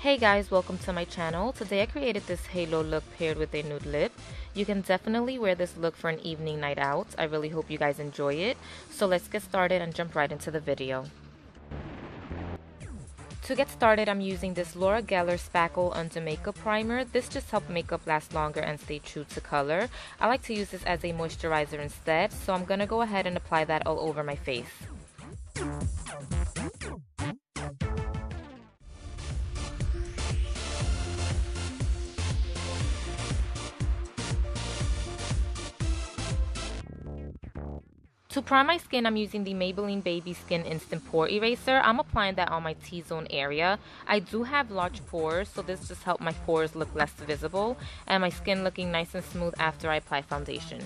Hey guys, welcome to my channel. Today I created this halo look paired with a nude lip. You can definitely wear this look for an evening night out. I really hope you guys enjoy it. So let's get started and jump right into the video. To get started, I'm using this Geller Spackle Under Makeup Primer. This just helps makeup last longer and stay true to color. I like to use this as a moisturizer instead, so I'm gonna go ahead and apply that all over my face. To prime my skin, I'm using the Maybelline Baby Skin Instant Pore Eraser. I'm applying that on my T-zone area. I do have large pores, so this just helps my pores look less visible and my skin looking nice and smooth after I apply foundation.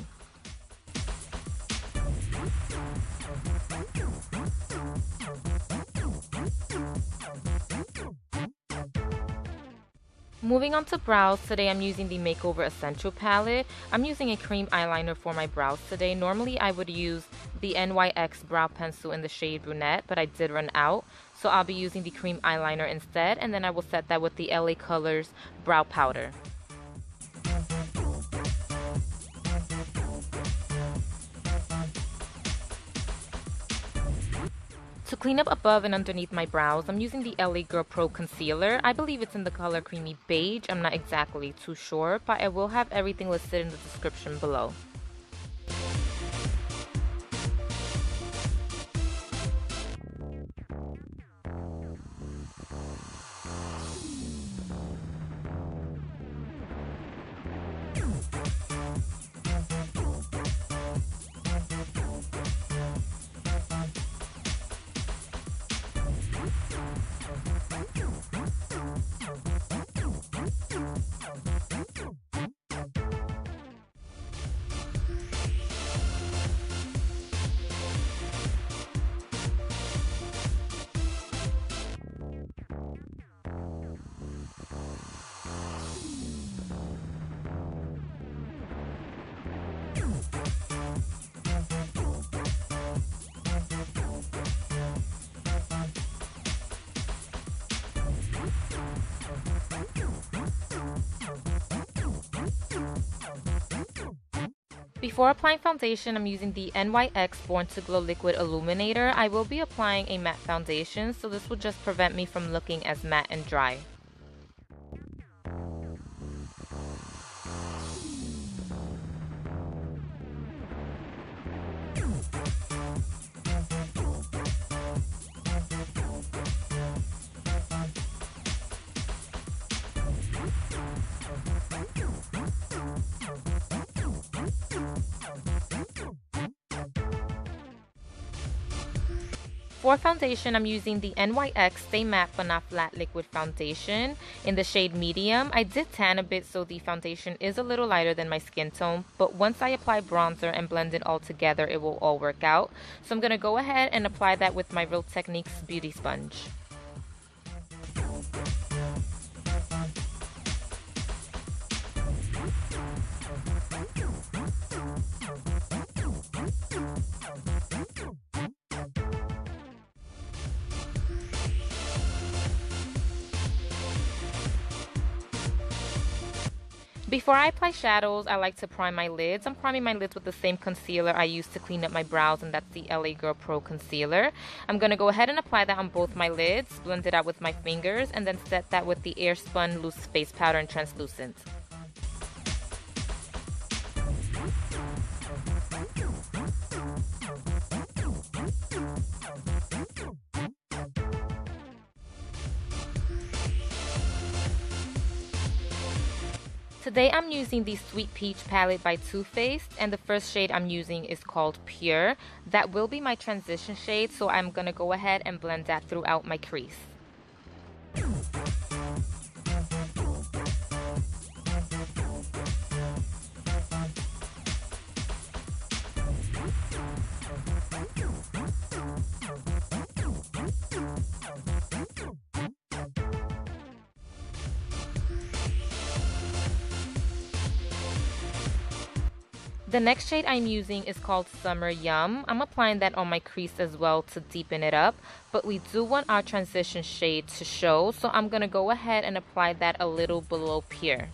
Moving on to brows, today I'm using the Makeover Essential Palette. I'm using a cream eyeliner for my brows today. Normally I would use the NYX brow pencil in the shade Brunette, but I did run out. So I'll be using the cream eyeliner instead, and then I will set that with the L.A Colors brow powder. To clean up above and underneath my brows, I'm using the L.A Girl Pro Concealer. I believe it's in the color Creamy Beige. I'm not exactly too sure, but I will have everything listed in the description below. Before applying foundation, I'm using the NYX Born to Glow Liquid Illuminator. I will be applying a matte foundation, so this will just prevent me from looking as matte and dry. For foundation, I'm using the NYX Stay Matt but Not Flat Liquid Foundation in the shade Medium. I did tan a bit, so the foundation is a little lighter than my skin tone, but once I apply bronzer and blend it all together, it will all work out. So I'm going to go ahead and apply that with my Real Techniques Beauty Sponge. Before I apply shadows, I like to prime my lids. I'm priming my lids with the same concealer I used to clean up my brows, and that's the L.A Girl Pro Concealer. I'm going to go ahead and apply that on both my lids, blend it out with my fingers, and then set that with the Airspun Loose Face Powder in Translucent. Today I'm using the Sweet Peach palette by Too Faced, and the first shade I'm using is called Pure. That will be my transition shade, so I'm going to go ahead and blend that throughout my crease. The next shade I'm using is called Summer Yum. I'm applying that on my crease as well to deepen it up, but we do want our transition shade to show, so I'm going to go ahead and apply that a little below here.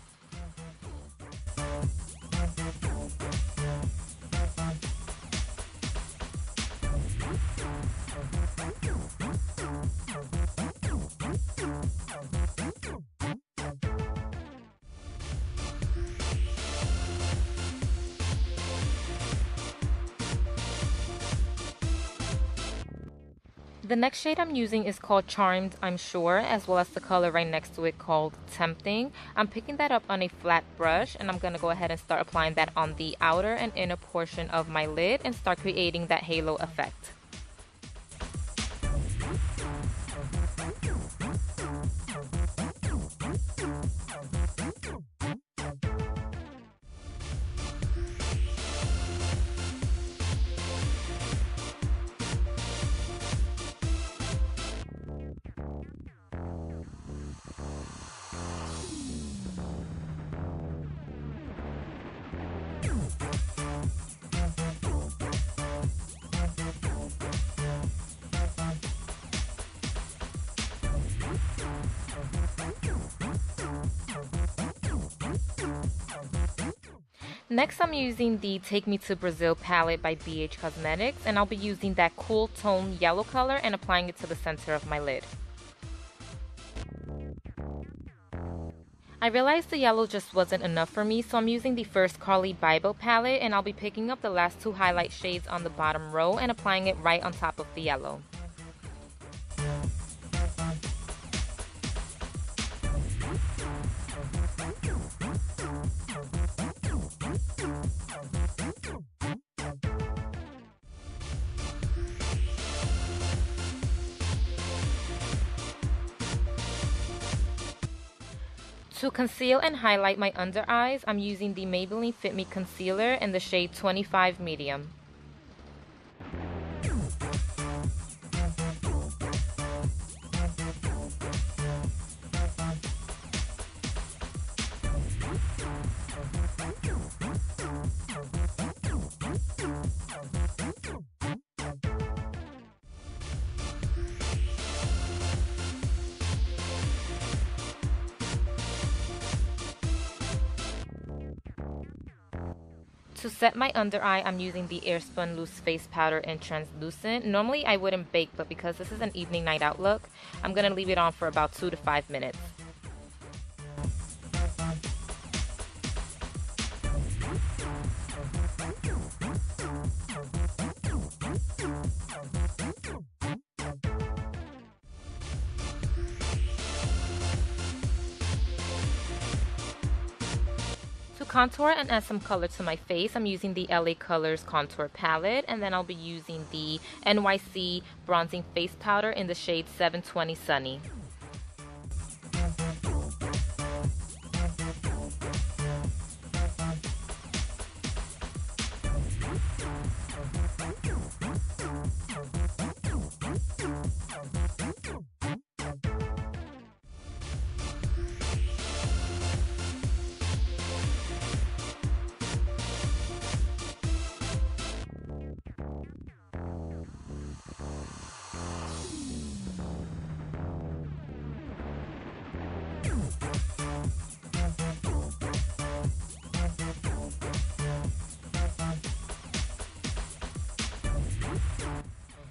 The next shade I'm using is called Charmed, I'm sure, as well as the color right next to it called Tempting. I'm picking that up on a flat brush, and I'm going to go ahead and start applying that on the outer and inner portion of my lid and start creating that halo effect. Next, I'm using the Take Me to Brazil palette by BH Cosmetics, and I'll be using that cool tone yellow color and applying it to the center of my lid. I realized the yellow just wasn't enough for me, so I'm using the first Carli Bybel palette, and I'll be picking up the last two highlight shades on the bottom row and applying it right on top of the yellow. To conceal and highlight my under eyes, I'm using the Maybelline Fit Me Concealer in the shade 25 Medium. To set my under eye, I'm using the Airspun Loose Face Powder in Translucent. Normally I wouldn't bake, but because this is an evening night out look, I'm going to leave it on for about 2 to 5 minutes. To contour and add some color to my face, I'm using the L.A Colors Contour Palette, and then I'll be using the NYC Bronzing Face Powder in the shade 720 Sunny.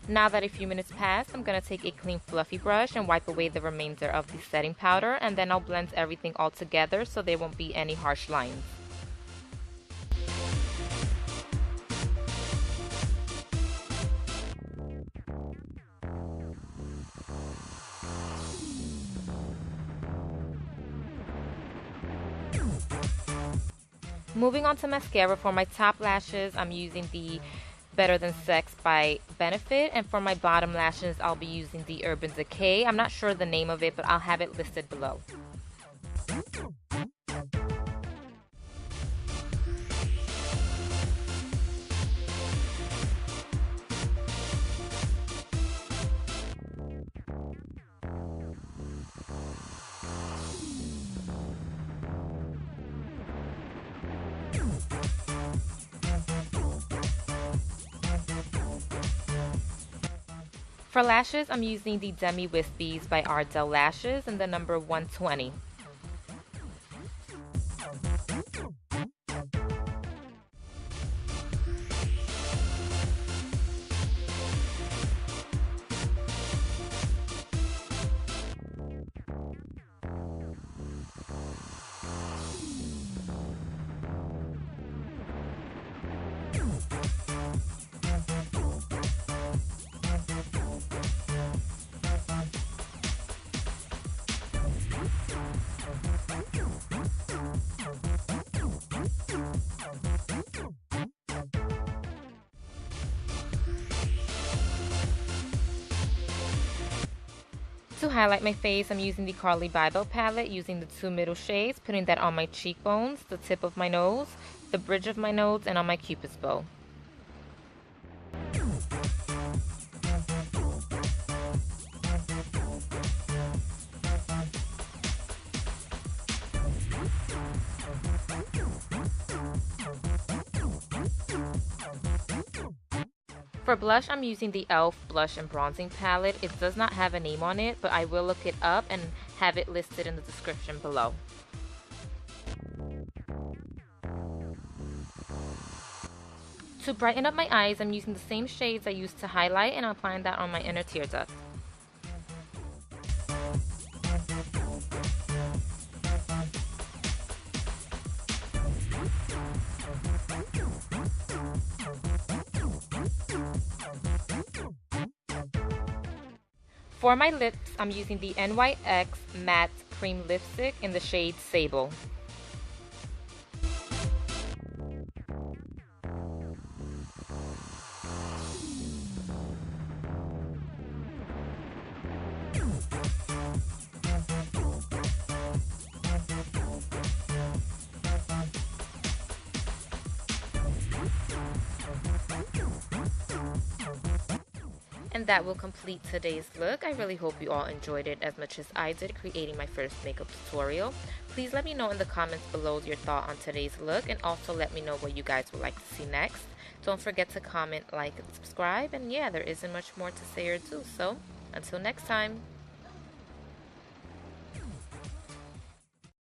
Now that a few minutes passed, I'm going to take a clean fluffy brush and wipe away the remainder of the setting powder, and then I'll blend everything all together so there won't be any harsh lines. Moving on to mascara, for my top lashes, I'm using the Better Than Sex by Benefit, and for my bottom lashes, I'll be using the Urban Decay. I'm not sure the name of it, but I'll have it listed below. For lashes, I'm using the Demi Wispies by Ardell Lashes in the number 120. To highlight my face, I'm using the Carli Bybel Palette, using the 2 middle shades, putting that on my cheekbones, the tip of my nose, the bridge of my nose, and on my cupid's bow. For blush, I'm using the e.l.f. Blush and Bronzing Palette. It does not have a name on it, but I will look it up and have it listed in the description below. To brighten up my eyes, I'm using the same shades I used to highlight and I'm applying that on my inner tear duct. For my lips, I'm using the NYX Matte Cream Lipstick in the shade Sable. And that will complete today's look. I really hope you all enjoyed it as much as I did creating my first makeup tutorial. Please let me know in the comments below your thought on today's look, and also let me know what you guys would like to see next. Don't forget to comment, like, and subscribe, and yeah, there isn't much more to say or do, so until next time.